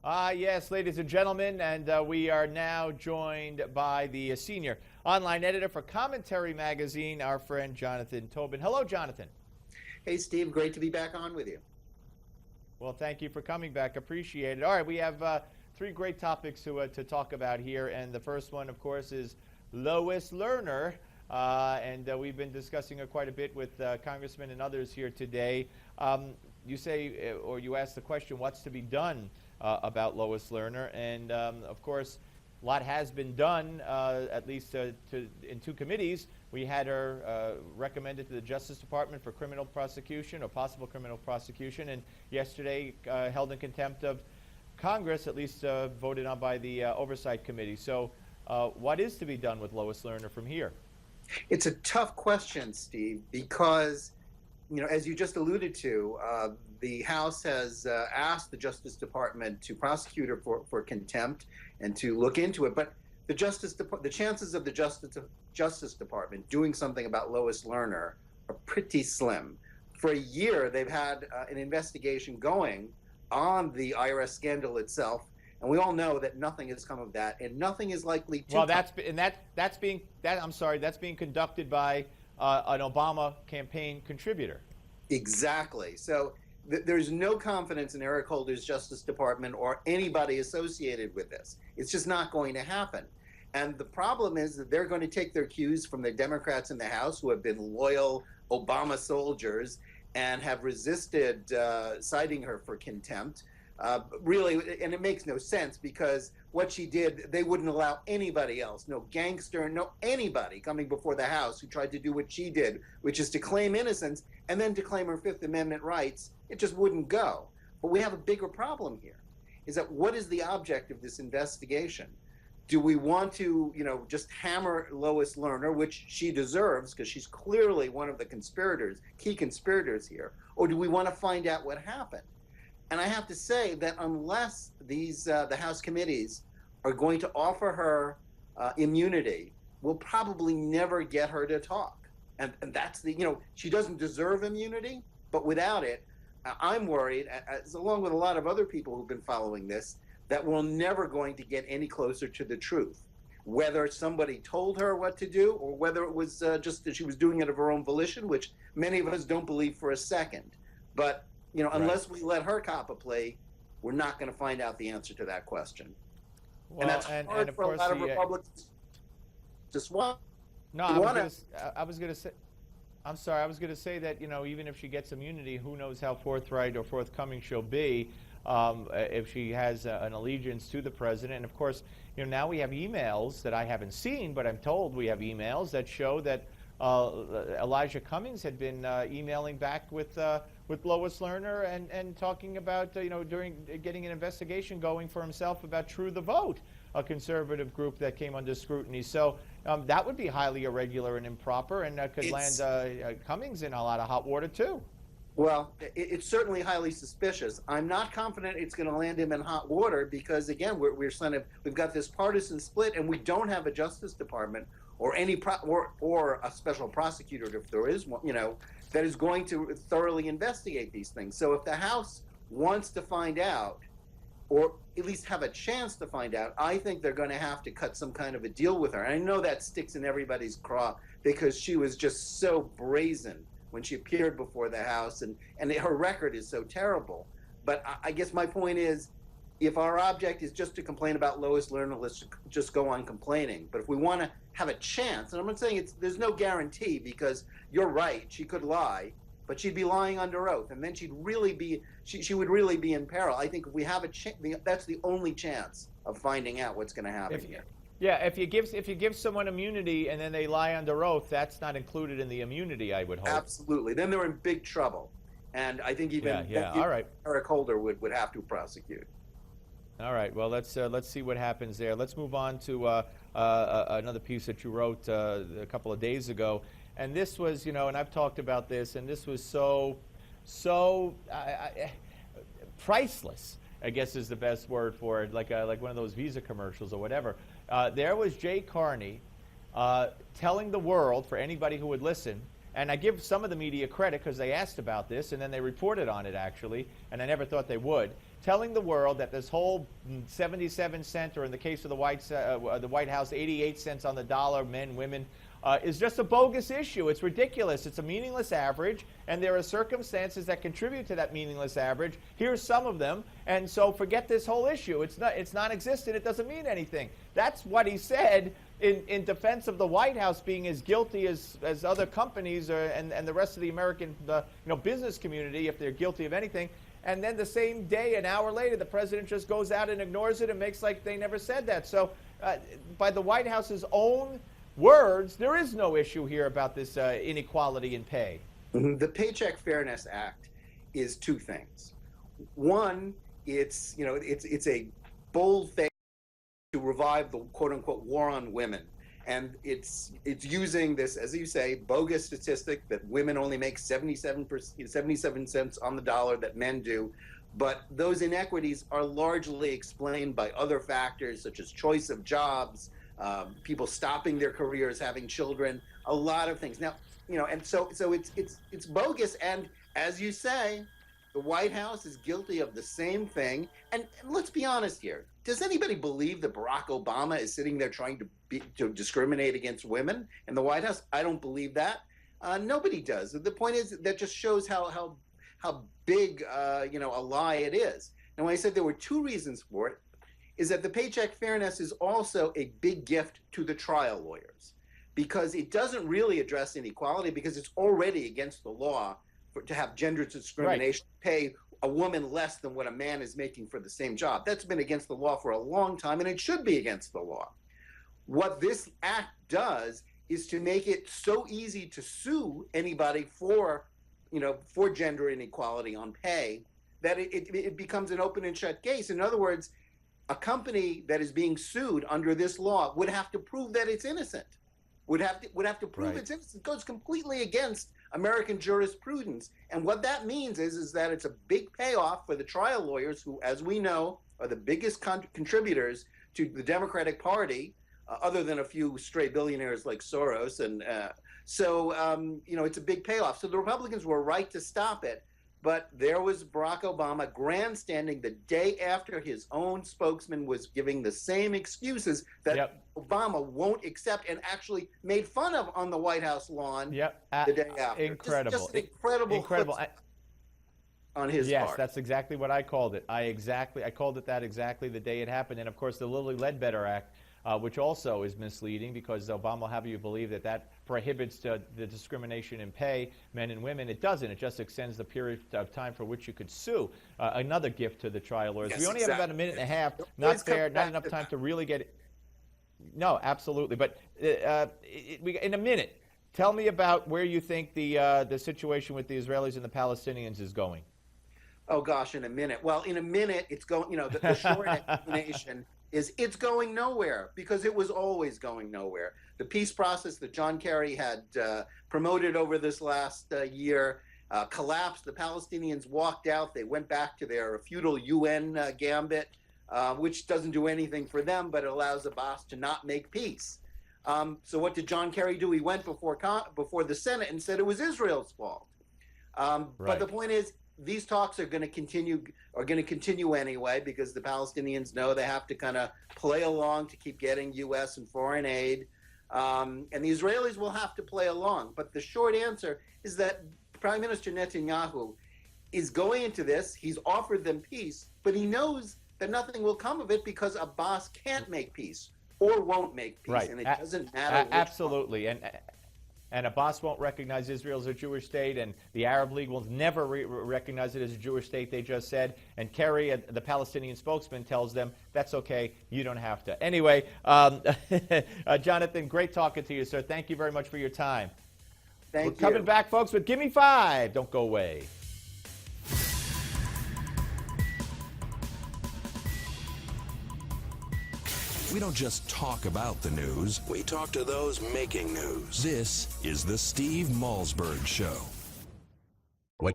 Yes, ladies and gentlemen, and we are now joined by the senior online editor for Commentary Magazine, our friend Jonathan Tobin. Hello, Jonathan. Hey, Steve. Great to be back on with you. Well, thank you for coming back. Appreciate it. All right, we have three great topics to talk about here, and the first one, of course, is Lois Lerner, and we've been discussing her quite a bit with congressmen and others here today. You say, or you ask the question, what's to be done about Lois Lerner? And of course, a lot has been done, at least in two committees. We had her recommended to the Justice Department for criminal prosecution or possible criminal prosecution, and yesterday held in contempt of Congress, at least voted on by the Oversight Committee. So what is to be done with Lois Lerner from here? It's a tough question, Steve, because, as you just alluded to, the House has asked the Justice Department to prosecute her for contempt and to look into it. But the chances of the Justice Department doing something about Lois Lerner are pretty slim. For a year, they've had an investigation going on the IRS scandal itself, and we all know that nothing has come of that, and nothing is likely to. Well, that's being conducted by an Obama campaign contributor. Exactly. So there's no confidence in Eric Holder's Justice Department or anybody associated with this. It's just not going to happen. And the problem is that they're going to take their cues from the Democrats in the House, who have been loyal Obama soldiers and have resisted citing her for contempt. Really, and it makes no sense, because what she did, they wouldn't allow anybody else, no gangster, no anybody coming before the House who tried to do what she did, which is to claim innocence and then to claim her Fifth Amendment rights. It just wouldn't go. But we have a bigger problem here, is that what is the object of this investigation? Do we want to, just hammer Lois Lerner, which she deserves because she's clearly one of the key conspirators here, or do we want to find out what happened? And I have to say that unless the House committees are going to offer her immunity, we'll probably never get her to talk. And that's she doesn't deserve immunity, but without it, I'm worried, along with a lot of other people who've been following this, that we're never going to get any closer to the truth. Whether somebody told her what to do, or whether it was just that she was doing it of her own volition, which many of us don't believe for a second. But unless we let her cop a plea, we're not going to find out the answer to that question. Well, and that's hard for a lot of Republicans to swallow. No, I was going to say that, even if she gets immunity, who knows how forthright or forthcoming she'll be if she has an allegiance to the president. And of course, now we have emails that I haven't seen, but I'm told we have emails that show that Elijah Cummings had been emailing back with Lois Lerner and talking about, during getting an investigation going for himself about True the Vote, a conservative group that came under scrutiny. So that would be highly irregular and improper, and could land Cummings in a lot of hot water too. Well, it's certainly highly suspicious. I'm not confident it's going to land him in hot water because, again, we've got this partisan split, and we don't have a Justice Department or or a special prosecutor, if there is one, that is going to thoroughly investigate these things. So if the House wants to find out, or at least have a chance to find out, I think they're going to have to cut some kind of a deal with her. And I know that sticks in everybody's craw because she was just so brazen when she appeared before the House, and her record is so terrible. But I guess my point is, if our object is just to complain about Lois Lerner, let's just go on complaining. But if we want to have a chance, and I'm not saying there's no guarantee, because you're right, she could lie, but she'd be lying under oath, and then she would really be in peril. I think if we have a chance, that's the only chance of finding out what's going to happen here. Yeah, if you give someone immunity and then they lie under oath, that's not included in the immunity, I would hope. Absolutely. Then they're in big trouble. And I think even all right. Eric Holder would have to prosecute. All right. Well, let's see what happens there. Let's move on to another piece that you wrote a couple of days ago. And this was, and I've talked about this, and this was so priceless, I guess is the best word for it, like one of those Visa commercials or whatever. There was Jay Carney telling the world, for anybody who would listen, and I give some of the media credit because they asked about this and then they reported on it actually, and I never thought they would, telling the world that this whole 77 cent, or in the case of the White House, 88 cents on the dollar, men, women, is just a bogus issue. It's ridiculous. It's a meaningless average, and there are circumstances that contribute to that meaningless average. Here's some of them, and so forget this whole issue. It's non-existent. It doesn't mean anything. That's what he said in defense of the White House being as guilty as other companies and the rest of the American business community, if they're guilty of anything. And then the same day, an hour later, the president just goes out and ignores it and makes like they never said that. So by the White House's own words, there is no issue here about this inequality in pay. The Paycheck Fairness Act is two things. One, it's a bold thing to revive the quote-unquote war on women. And it's using this, as you say, bogus statistic that women only make 77 cents on the dollar that men do. But those inequities are largely explained by other factors such as choice of jobs, people stopping their careers, having children, a lot of things. Now, and so it's bogus. And as you say, the White House is guilty of the same thing. And let's be honest here. Does anybody believe that Barack Obama is sitting there trying to discriminate against women in the White House? I don't believe that. Nobody does. The point is that just shows how big a lie it is. And when I said there were two reasons for it, is that the Paycheck Fairness is also a big gift to the trial lawyers, because it doesn't really address inequality, because it's already against the law to have gender discrimination, right, pay a woman less than what a man is making for the same job. That's been against the law for a long time, and it should be against the law. What this act does is to make it so easy to sue anybody for gender inequality on pay that it becomes an open and shut case. In other words, a company that is being sued under this law would have to prove that it's innocent. Would have to prove right. It's innocent. It goes completely against American jurisprudence. And what that means is that it's a big payoff for the trial lawyers, who, as we know, are the biggest contributors to the Democratic Party, other than a few stray billionaires like Soros. And it's a big payoff. So the Republicans were right to stop it. But there was Barack Obama grandstanding the day after his own spokesman was giving the same excuses that Obama won't accept, and actually made fun of on the White House lawn the day after. Incredible. Just an incredible on his part. Yes, that's exactly what I called it. I called it that exactly the day it happened. And of course, the Lilly Ledbetter Act, which also is misleading, because Obama will have you believe that prohibits the discrimination in pay, men and women. It doesn't. It just extends the period of time for which you could sue. Another gift to the trial lawyers. Yes, we only have about a minute and a half. Not fair. Not enough time to really get it. No, absolutely. But in a minute, tell me about where you think the situation with the Israelis and the Palestinians is going. Oh gosh, in a minute. Well, in a minute, it's going. The short explanation is it's going nowhere, because it was always going nowhere. The peace process that John Kerry had promoted over this last year collapsed. The Palestinians walked out. They went back to their feudal UN gambit, which doesn't do anything for them, but it allows Abbas to not make peace. So what did John Kerry do? He went before the Senate and said it was Israel's fault. Right. But the point is, these talks are going to continue anyway, because the Palestinians know they have to kind of play along to keep getting U.S. and foreign aid. And the Israelis will have to play along. But the short answer is that Prime Minister Netanyahu is going into this. He's offered them peace, but he knows that nothing will come of it, because Abbas can't make peace or won't make peace. Right. And it doesn't matter. Absolutely. And Abbas won't recognize Israel as a Jewish state, and the Arab League will never recognize it as a Jewish state, they just said. And Kerry, the Palestinian spokesman, tells them, that's okay, you don't have to. Anyway, Jonathan, great talking to you, sir. Thank you very much for your time. We're coming back, folks, with Gimme 5. Don't go away. We don't just talk about the news, we talk to those making news. This is the Steve Malzberg Show.